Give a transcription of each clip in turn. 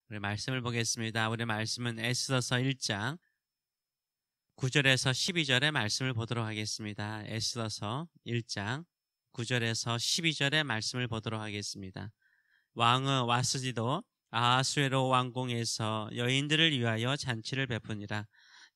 우리 말씀을 보겠습니다. 우리 말씀은 에스더서 1장 9절에서 12절의 말씀을 보도록 하겠습니다. 에스더서 1장 9절에서 12절의 말씀을 보도록 하겠습니다. 왕의 와스디도 아하수에로 왕궁에서 여인들을 위하여 잔치를 베푸니라.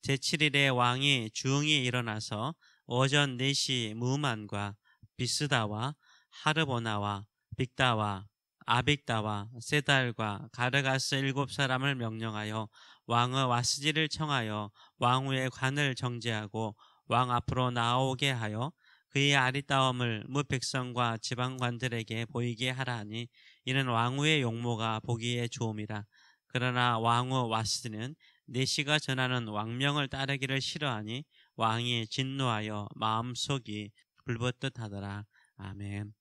제7일에 왕이 중이 일어나서 오전 4시 무만과 비스다와 하르보나와 빅다와 아빅다와 세달과 가르가스 7사람을 명령하여 왕의 와스디를 청하여 왕후의 관을 정죄하고 왕 앞으로 나오게 하여 그의 아리따움을 뭇 백성과 지방관들에게 보이게 하라 하니 이는 왕후의 용모가 보기에 좋음이라. 그러나 왕후 와스디는 내시가 전하는 왕명을 따르기를 싫어하니 왕이 진노하여 마음속이 불붙듯하더라. 아멘.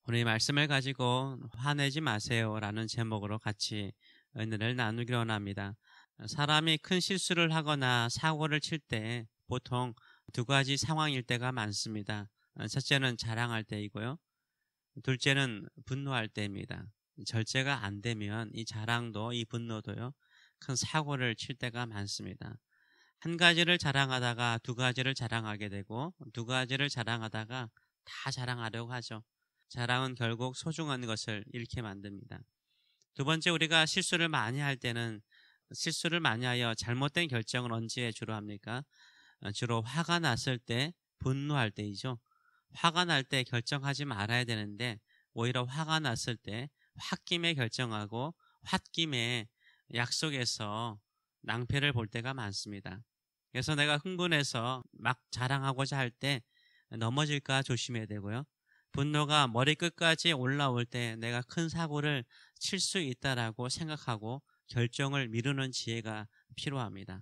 오늘 이 말씀을 가지고 화내지 마세요 라는 제목으로 같이 은혜를 나누기로 원합니다. 사람이 큰 실수를 하거나 사고를 칠 때 보통 두 가지 상황일 때가 많습니다. 첫째는 자랑할 때이고요. 둘째는 분노할 때입니다. 절제가 안 되면 이 자랑도 이 분노도요, 큰 사고를 칠 때가 많습니다. 한 가지를 자랑하다가 두 가지를 자랑하게 되고 두 가지를 자랑하다가 다 자랑하려고 하죠. 자랑은 결국 소중한 것을 잃게 만듭니다. 두 번째, 우리가 실수를 많이 할 때는 실수를 많이 하여 잘못된 결정을 언제 주로 합니까? 주로 화가 났을 때, 분노할 때이죠. 화가 날 때 결정하지 말아야 되는데 오히려 화가 났을 때 홧김에 결정하고 홧김에 약속에서 낭패를 볼 때가 많습니다. 그래서 내가 흥분해서 막 자랑하고자 할 때 넘어질까 조심해야 되고요. 분노가 머리끝까지 올라올 때 내가 큰 사고를 칠 수 있다라고 생각하고 결정을 미루는 지혜가 필요합니다.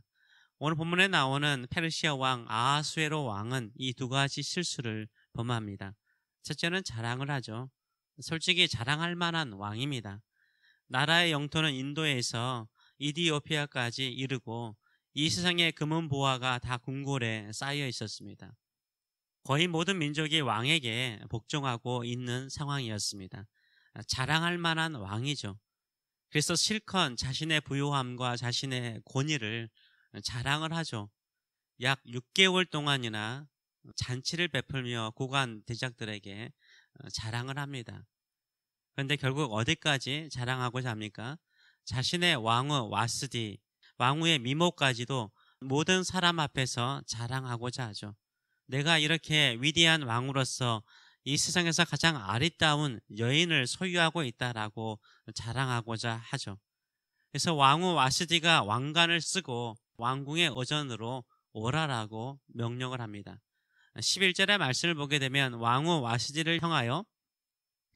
오늘 본문에 나오는 페르시아 왕 아하수에로 왕은 이 두 가지 실수를 범합니다. 첫째는 자랑을 하죠. 솔직히 자랑할 만한 왕입니다. 나라의 영토는 인도에서 이디오피아까지 이르고 이 세상의 금은 보화가 다 궁궐에 쌓여 있었습니다. 거의 모든 민족이 왕에게 복종하고 있는 상황이었습니다. 자랑할 만한 왕이죠. 그래서 실컷 자신의 부요함과 자신의 권위를 자랑을 하죠. 약 6개월 동안이나 잔치를 베풀며 고관 대작들에게 자랑을 합니다. 그런데 결국 어디까지 자랑하고자 합니까? 자신의 왕후 와스디, 왕후의 미모까지도 모든 사람 앞에서 자랑하고자 하죠. 내가 이렇게 위대한 왕으로서 이 세상에서 가장 아리따운 여인을 소유하고 있다라고 자랑하고자 하죠. 그래서 왕후 와스디가 왕관을 쓰고 왕궁의 어전으로 오라라고 명령을 합니다. 11절의 말씀을 보게 되면 왕후 와스디를 향하여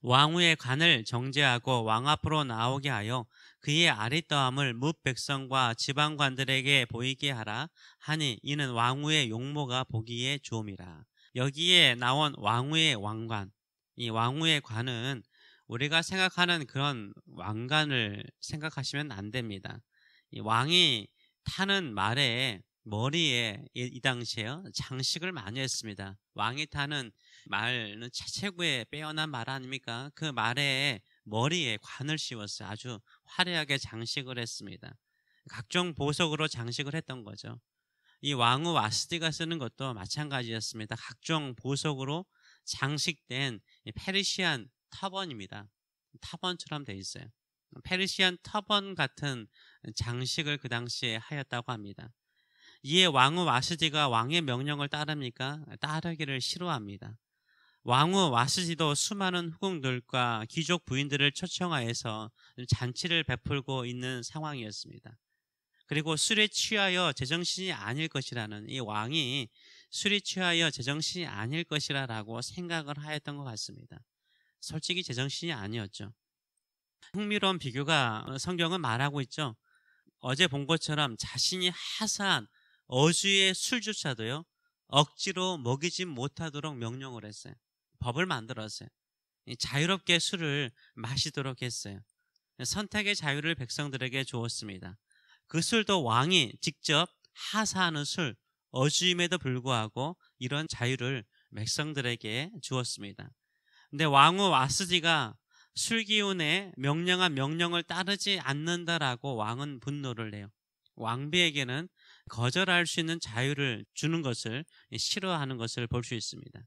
왕후의 관을 정죄하고 왕 앞으로 나오게 하여 그의 아리따움을 뭇 백성과 지방관들에게 보이게 하라 하니 이는 왕후의 용모가 보기에 좋음이라. 여기에 나온 왕후의 왕관, 이 왕후의 관은 우리가 생각하는 그런 왕관을 생각하시면 안 됩니다. 이 왕이 타는 말에 머리에 이 당시에요 장식을 많이 했습니다. 왕이 타는 말은 최고의 빼어난 말 아닙니까? 그 말에 머리에 관을 씌웠어요. 아주 화려하게 장식을 했습니다. 각종 보석으로 장식을 했던 거죠. 이 왕후 와스디가 쓰는 것도 마찬가지였습니다. 각종 보석으로 장식된 페르시안 터번입니다. 터번처럼 돼 있어요. 페르시안 터번 같은 장식을 그 당시에 하였다고 합니다. 이에 왕후 와스디가 왕의 명령을 따릅니까? 따르기를 싫어합니다. 왕후 와스디도 수많은 후궁들과 귀족 부인들을 초청하여서 잔치를 베풀고 있는 상황이었습니다. 그리고 술에 취하여 제정신이 아닐 것이라는, 이 왕이 술에 취하여 제정신이 아닐 것이라고 생각을 하였던 것 같습니다. 솔직히 제정신이 아니었죠. 흥미로운 비교가 성경은 말하고 있죠. 어제 본 것처럼 자신이 하사한 어주의 술조차도요 억지로 먹이지 못하도록 명령을 했어요. 법을 만들었어요. 자유롭게 술을 마시도록 했어요. 선택의 자유를 백성들에게 주었습니다. 그 술도 왕이 직접 하사하는 술, 어주임에도 불구하고 이런 자유를 백성들에게 주었습니다. 근데 왕후 와스디가 술기운에 명령한 명령을 따르지 않는다라고 왕은 분노를 내요. 왕비에게는 거절할 수 있는 자유를 주는 것을 싫어하는 것을 볼 수 있습니다.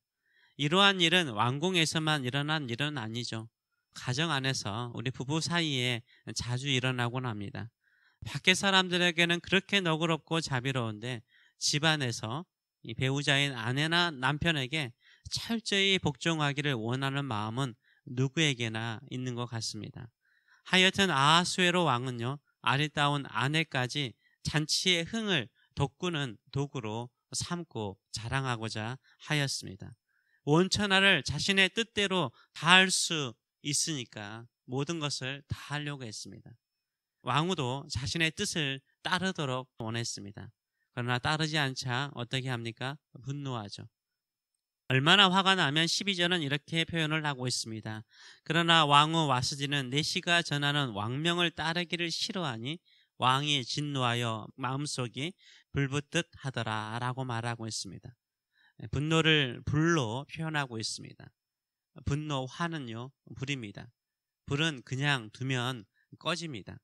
이러한 일은 왕궁에서만 일어난 일은 아니죠. 가정 안에서 우리 부부 사이에 자주 일어나곤 합니다. 밖에 사람들에게는 그렇게 너그럽고 자비로운데 집안에서 이 배우자인 아내나 남편에게 철저히 복종하기를 원하는 마음은 누구에게나 있는 것 같습니다. 하여튼 아하수에로 왕은요, 아리따운 아내까지 잔치의 흥을 돋구는 도구로 삼고 자랑하고자 하였습니다. 온천하를 자신의 뜻대로 다 할 수 있으니까 모든 것을 다 하려고 했습니다. 왕후도 자신의 뜻을 따르도록 원했습니다. 그러나 따르지 않자 어떻게 합니까? 분노하죠. 얼마나 화가 나면 12절은 이렇게 표현을 하고 있습니다. 그러나 왕후 와스디는 내시가 전하는 왕명을 따르기를 싫어하니 왕이 진노하여 마음속이 불붙듯 하더라 라고 말하고 있습니다. 분노를 불로 표현하고 있습니다. 분노, 화는요, 불입니다. 불은 그냥 두면 꺼집니다.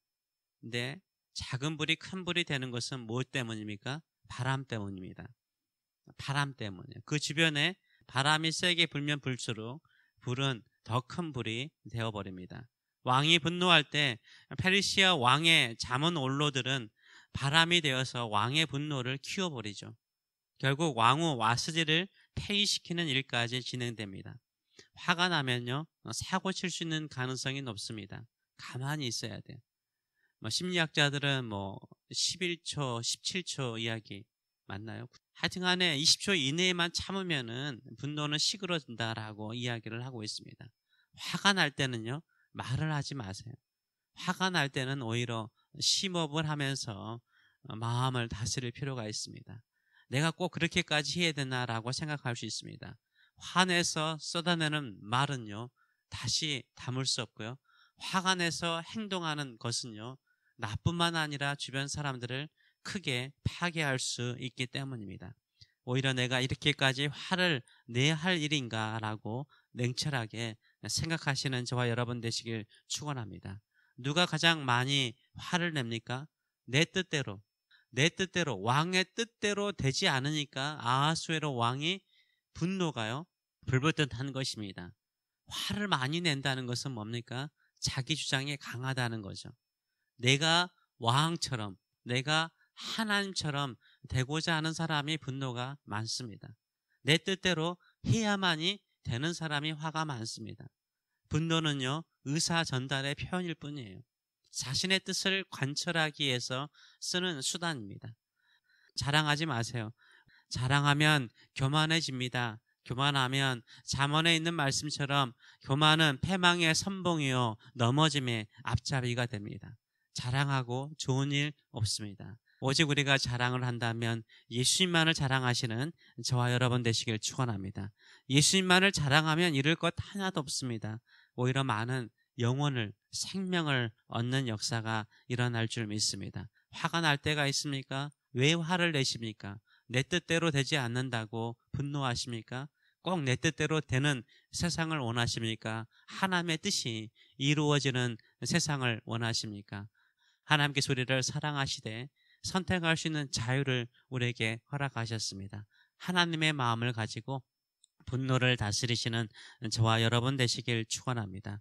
근데 작은 불이 큰 불이 되는 것은 무엇 때문입니까? 바람 때문입니다. 바람 때문이에요. 그 주변에 바람이 세게 불면 불수록 불은 더 큰 불이 되어버립니다. 왕이 분노할 때 페르시아 왕의 자문 원로들은 바람이 되어서 왕의 분노를 키워버리죠. 결국 왕후 와스디를 폐위시키는 일까지 진행됩니다. 화가 나면요, 사고 칠 수 있는 가능성이 높습니다. 가만히 있어야 돼요. 심리학자들은 11초, 17초 이야기 맞나요? 하여튼간에 20초 이내에만 참으면은 분노는 시그러진다라고 이야기를 하고 있습니다. 화가 날 때는요, 말을 하지 마세요. 화가 날 때는 오히려 심호흡을 하면서 마음을 다스릴 필요가 있습니다. 내가 꼭 그렇게까지 해야 되나라고 생각할 수 있습니다. 화내서 쏟아내는 말은요, 다시 담을 수 없고요. 화가 내서 행동하는 것은요, 나뿐만 아니라 주변 사람들을 크게 파괴할 수 있기 때문입니다. 오히려 내가 이렇게까지 화를 내야 할 일인가 라고 냉철하게 생각하시는 저와 여러분 되시길 축원합니다. 누가 가장 많이 화를 냅니까? 내 뜻대로 왕의 뜻대로 되지 않으니까 아하수에로 왕이 분노가요, 불붙듯 한 것입니다. 화를 많이 낸다는 것은 뭡니까? 자기 주장이 강하다는 거죠. 내가 왕처럼, 내가 하나님처럼 되고자 하는 사람이 분노가 많습니다. 내 뜻대로 해야만이 되는 사람이 화가 많습니다. 분노는요, 의사 전달의 표현일 뿐이에요. 자신의 뜻을 관철하기 위해서 쓰는 수단입니다. 자랑하지 마세요. 자랑하면 교만해집니다. 교만하면 잠언에 있는 말씀처럼 교만은 패망의 선봉이요 넘어짐의 앞잡이가 됩니다. 자랑하고 좋은 일 없습니다. 오직 우리가 자랑을 한다면 예수님만을 자랑하시는 저와 여러분 되시길 축원합니다. 예수님만을 자랑하면 잃을 것 하나도 없습니다. 오히려 많은 영혼을, 생명을 얻는 역사가 일어날 줄 믿습니다. 화가 날 때가 있습니까? 왜 화를 내십니까? 내 뜻대로 되지 않는다고 분노하십니까? 꼭 내 뜻대로 되는 세상을 원하십니까? 하나님의 뜻이 이루어지는 세상을 원하십니까? 하나님께서 우리를 사랑하시되 선택할 수 있는 자유를 우리에게 허락하셨습니다. 하나님의 마음을 가지고 분노를 다스리시는 저와 여러분 되시길 축원합니다.